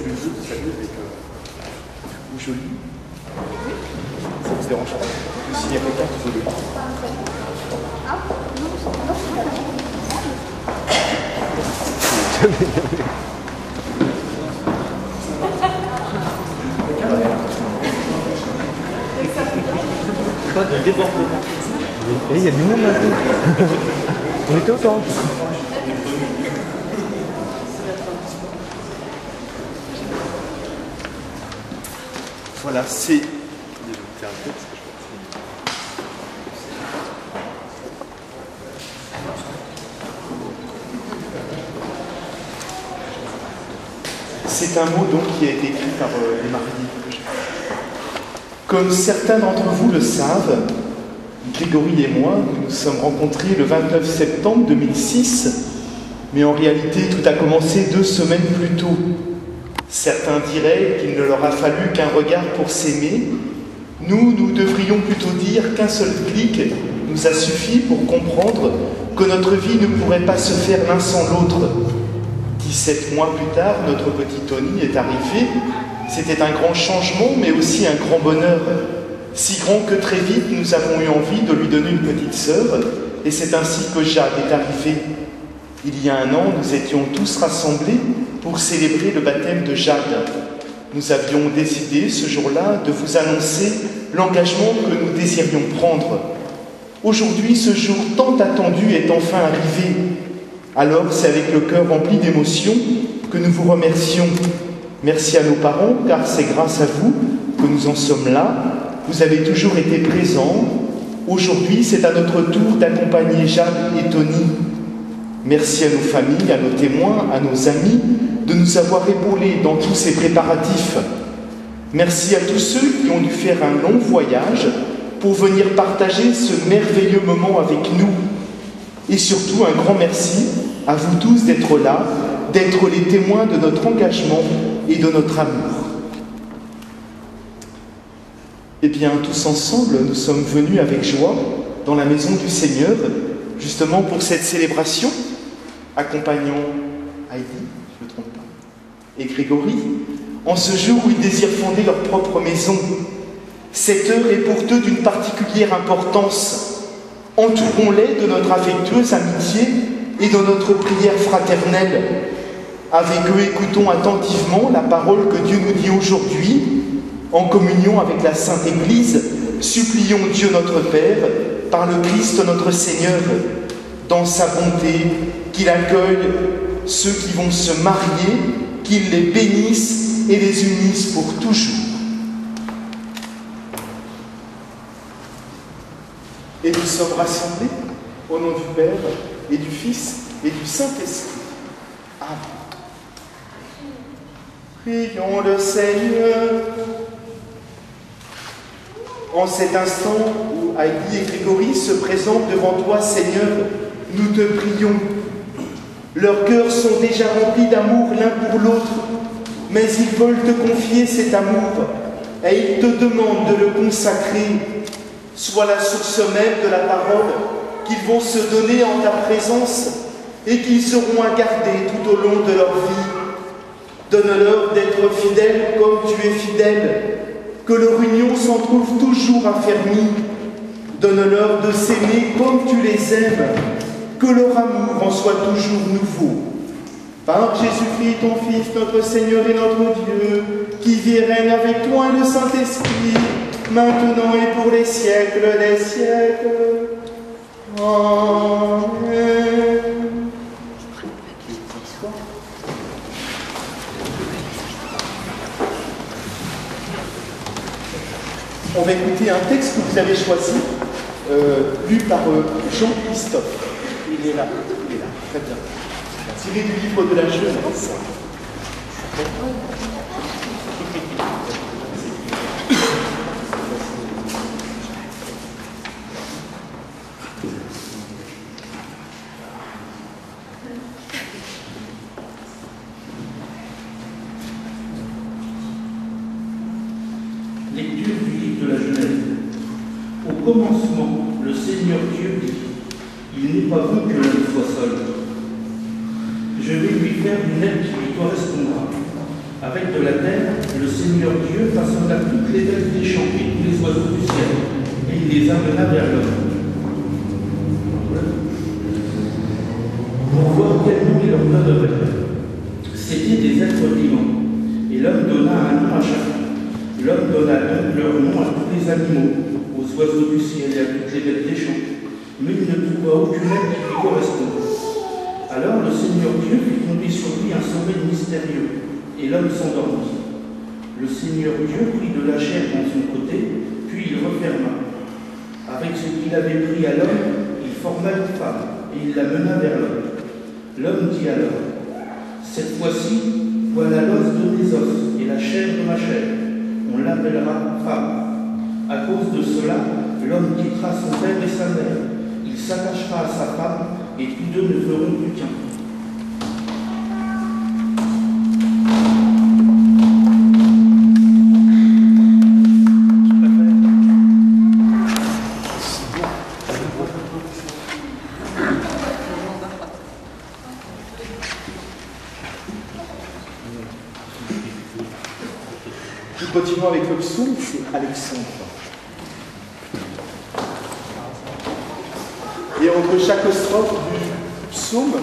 tous les deux de saluer avec ou joli. Ça vous dérange pas? Ou s'il y a quelqu'un qui veut le dire. Pas de débordement. Et il y a du monde maintenant. On était autant. Voilà, c'est. C'est un mot donc qui a été écrit par les mariés. Comme certains d'entre vous le savent, Grégory et moi, nous nous sommes rencontrés le 29 septembre 2006, mais en réalité tout a commencé 2 semaines plus tôt. Certains diraient qu'il ne leur a fallu qu'un regard pour s'aimer. Nous devrions plutôt dire qu'un seul clic nous a suffi pour comprendre que notre vie ne pourrait pas se faire l'un sans l'autre. 17 mois plus tard, notre petit Tony est arrivé. C'était un grand changement, mais aussi un grand bonheur. Si grand que très vite, nous avons eu envie de lui donner une petite sœur, et c'est ainsi que Jade est arrivée. Il y a 1 an, nous étions tous rassemblés pour célébrer le baptême de Jade. Nous avions décidé ce jour-là de vous annoncer l'engagement que nous désirions prendre. Aujourd'hui, ce jour tant attendu est enfin arrivé. Alors, c'est avec le cœur rempli d'émotion que nous vous remercions. Merci à nos parents, car c'est grâce à vous que nous en sommes là. Vous avez toujours été présents. Aujourd'hui, c'est à notre tour d'accompagner Jade et Tony. Merci à nos familles, à nos témoins, à nos amis, de nous avoir épaulés dans tous ces préparatifs. Merci à tous ceux qui ont dû faire un long voyage pour venir partager ce merveilleux moment avec nous. Et surtout, un grand merci à vous tous d'être là, d'être les témoins de notre engagement et de notre amour. Eh bien, tous ensemble, nous sommes venus avec joie dans la maison du Seigneur, justement pour cette célébration, accompagnant Heidi, je ne me trompe pas, et Grégory, en ce jour où ils désirent fonder leur propre maison. Cette heure est pour eux d'une particulière importance. Entourons-les de notre affectueuse amitié et de notre prière fraternelle. Avec eux, écoutons attentivement la parole que Dieu nous dit aujourd'hui. En communion avec la Sainte Église, supplions Dieu notre Père, par le Christ notre Seigneur, dans sa bonté, qu'il accueille ceux qui vont se marier, qu'il les bénisse et les unisse pour toujours. Et nous sommes rassemblés au nom du Père et du Fils et du Saint-Esprit. Amen. Prions le Seigneur. En cet instant où Heidi et Grégory se présentent devant toi, Seigneur, nous te prions. Leurs cœurs sont déjà remplis d'amour l'un pour l'autre, mais ils veulent te confier cet amour et ils te demandent de le consacrer. Sois la source même de la parole qu'ils vont se donner en ta présence et qu'ils auront à garder tout au long de leur vie. Donne-leur d'être fidèles comme tu es fidèle, que leur union s'en trouve toujours affermie. Donne-leur de s'aimer comme tu les aimes, que leur amour en soit toujours nouveau. Par Jésus-Christ, ton Fils, notre Seigneur et notre Dieu, qui vit et règne avec toi et le Saint-Esprit, maintenant et pour les siècles des siècles. Amen. On va écouter un texte que vous avez choisi, lu par Jean-Christophe. Il est là, très bien. Tiré du livre de la Genèse. Lecture du livre de la Genèse. Au commencement, le Seigneur Dieu dit, il n'est pas bon que l'homme soit seul. Je vais lui faire une aide qui lui correspondra. Avec de la terre, le Seigneur Dieu façonna toutes les bêtes des champs et tous les oiseaux du ciel, et il les amena vers l'homme. Pour voir quel nom il leur donnerait. C'étaient des êtres vivants, et l'homme donna un nom à chacun. L'homme donna donc leur nom à tous les animaux, aux oiseaux du ciel et à toutes les bêtes des champs, mais il ne trouva aucune aide qui lui correspondait. Alors le Seigneur Dieu fit tomber sur lui un sommeil mystérieux, et l'homme s'endormit. Le Seigneur Dieu prit de la chair dans son côté, puis il referma. Avec ce qu'il avait pris à l'homme, il forma une femme, et il la mena vers l'homme. L'homme dit alors, « Cette fois-ci, voilà l'os de mes os et la chair de ma chair. On l'appellera femme. » À cause de cela, l'homme quittera son père et sa mère. Il s'attachera à sa femme, et tous deux ne feront plus qu'un. Nous continuons avec le psaume, c'est Alexandre. Et entre chaque strophe du psaume,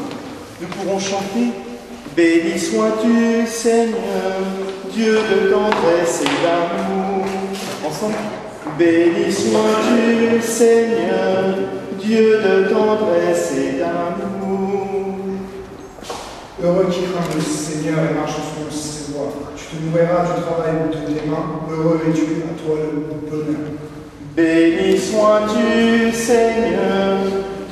nous pourrons chanter « Béni sois-tu, Seigneur, Dieu de tendresse et d'amour ». Ensemble. « Béni sois-tu, Seigneur, Dieu de tendresse et d'amour ». Heureux qui craint le Seigneur et marche selon ses voies. Tu te nourriras du travail de tes mains. Heureux es-tu, à toi le bonheur. Béni sois-tu, Seigneur,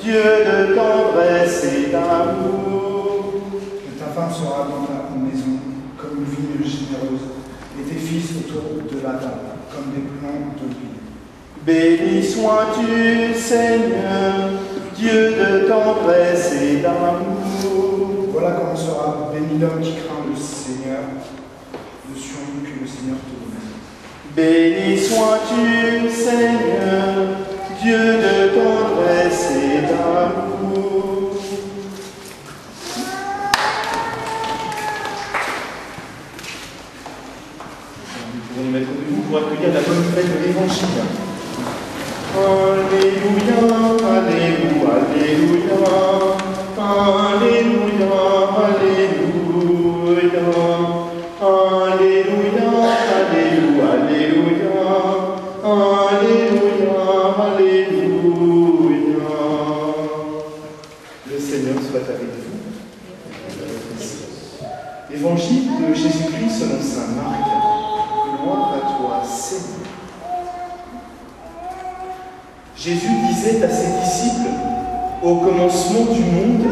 Dieu de tendresse et d'amour. Que ta femme sera dans ta maison comme une vigne généreuse, et tes fils autour de la table comme des plants d'olive. Béni sois-tu, Seigneur, Dieu de tendresse et d'amour. Voilà comment sera béni l'homme qui craint le Seigneur, le surnom que le Seigneur te donne. Béni sois-tu, Seigneur, Dieu de tendresse et d'amour. Nous pouvons nous mettre debout pour accueillir la bonne nouvelle de l'Évangile. Alléluia, Alléluia, Alléluia, Alléluia, Alléluia, Alléluia, Alléluia, Alléluia, Alléluia. Le Seigneur soit avec vous. Évangile de Jésus-Christ selon saint Marc. Gloire à toi, Seigneur. Jésus disait à ses disciples, au commencement du monde,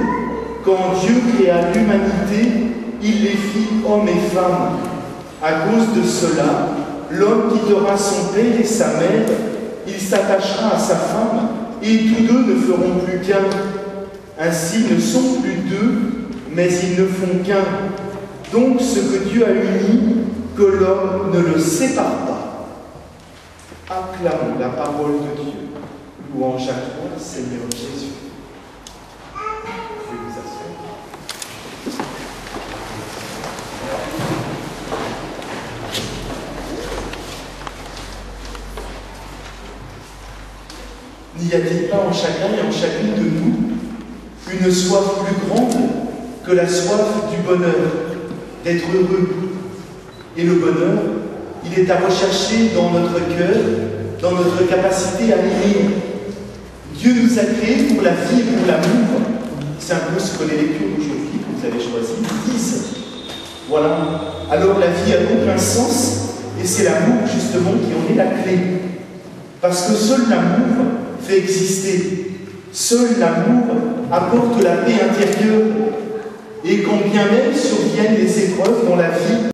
quand Dieu créa l'humanité, il les fit hommes et femmes. À cause de cela, l'homme quittera son père et sa mère, il s'attachera à sa femme, et tous deux ne feront plus qu'un. Ainsi ne sont plus deux, mais ils ne font qu'un. Donc ce que Dieu a uni, que l'homme ne le sépare pas. Acclamons la parole de Dieu. Louange à toi, Seigneur Jésus. Je vais vous asseoir. N'y a-t-il pas en chacun et en chacune de nous une soif plus grande que la soif du bonheur, d'être heureux? Et le bonheur, il est à rechercher dans notre cœur, dans notre capacité à aimer. Dieu nous a créés pour la vie et pour l'amour. C'est un peu ce que les lectures d'aujourd'hui que vous avez choisies disent. Voilà. Alors la vie a donc un sens, et c'est l'amour justement qui en est la clé. Parce que seul l'amour fait exister. Seul l'amour apporte la paix intérieure. Et quand bien même surviennent les épreuves dans la vie,